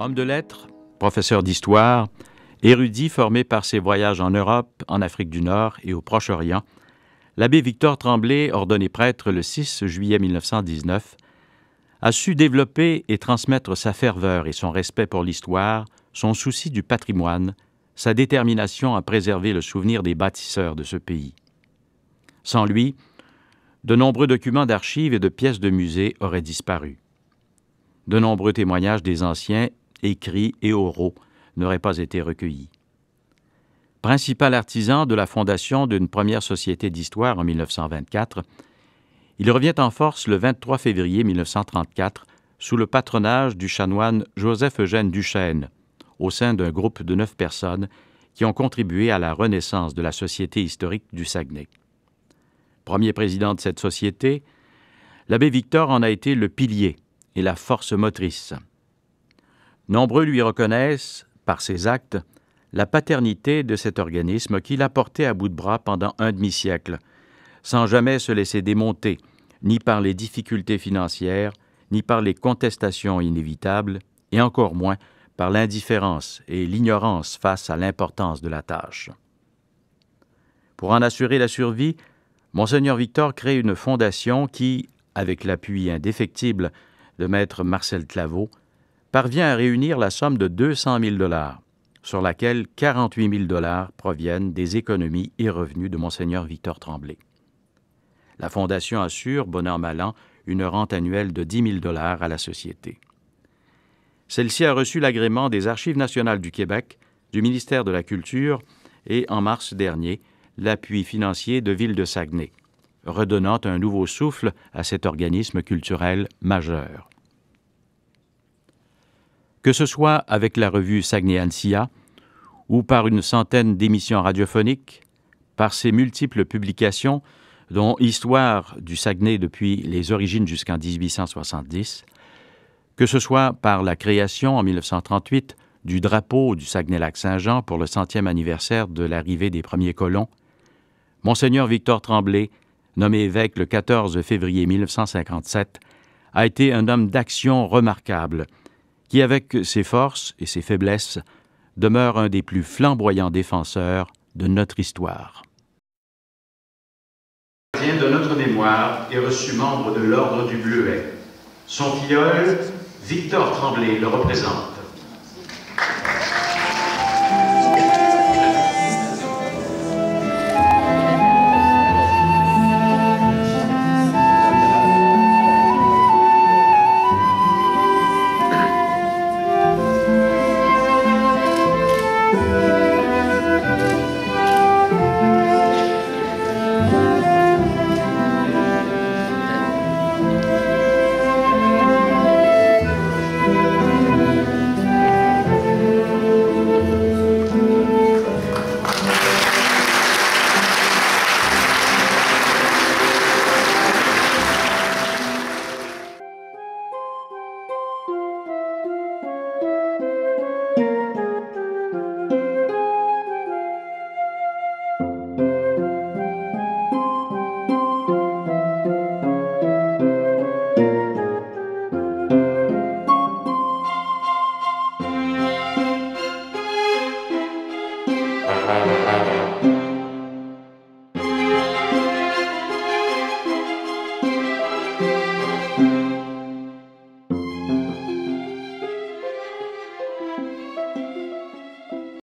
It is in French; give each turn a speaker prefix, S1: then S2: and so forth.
S1: Homme de lettres, professeur d'histoire, érudit formé par ses voyages en Europe, en Afrique du Nord et au Proche-Orient, l'abbé Victor Tremblay, ordonné prêtre le 6 juillet 1919, a su développer et transmettre sa ferveur et son respect pour l'histoire, son souci du patrimoine, sa détermination à préserver le souvenir des bâtisseurs de ce pays. Sans lui, de nombreux documents d'archives et de pièces de musée auraient disparu. De nombreux témoignages des anciens, écrits et oraux, n'auraient pas été recueillis. Principal artisan de la fondation d'une première société d'histoire en 1924, il revient en force le 23 février 1934 sous le patronage du chanoine Joseph-Eugène Duchesne, au sein d'un groupe de 9 personnes qui ont contribué à la renaissance de la Société historique du Saguenay. Premier président de cette société, l'abbé Victor en a été le pilier et la force motrice. Nombreux lui reconnaissent, par ses actes, la paternité de cet organisme qu'il a porté à bout de bras pendant un demi-siècle, sans jamais se laisser démonter, ni par les difficultés financières, ni par les contestations inévitables, et encore moins par l'indifférence et l'ignorance face à l'importance de la tâche. Pour en assurer la survie, Monseigneur Victor crée une fondation qui, avec l'appui indéfectible de maître Marcel Claveau, parvient à réunir la somme de 200 000 $, sur laquelle 48 000 $ proviennent des économies et revenus de Monseigneur Victor Tremblay. La Fondation assure, bon an mal an, une rente annuelle de 10 000 $ à la Société. Celle-ci a reçu l'agrément des Archives nationales du Québec, du ministère de la Culture et, en mars dernier, l'appui financier de Ville de Saguenay, redonnant un nouveau souffle à cet organisme culturel majeur. Que ce soit avec la revue Saguenay-Ansia ou par une centaine d'émissions radiophoniques, par ses multiples publications, dont Histoire du Saguenay depuis les origines jusqu'en 1870, que ce soit par la création en 1938 du drapeau du Saguenay-Lac-Saint-Jean pour le 100e anniversaire de l'arrivée des premiers colons, Monseigneur Victor Tremblay, nommé évêque le 14 février 1957, a été un homme d'action remarquable, qui, avec ses forces et ses faiblesses, demeure un des plus flamboyants défenseurs de notre histoire. De notre mémoire est reçu membre de l'Ordre du Bleuet. Son filleul, Victor Tremblay, le représente.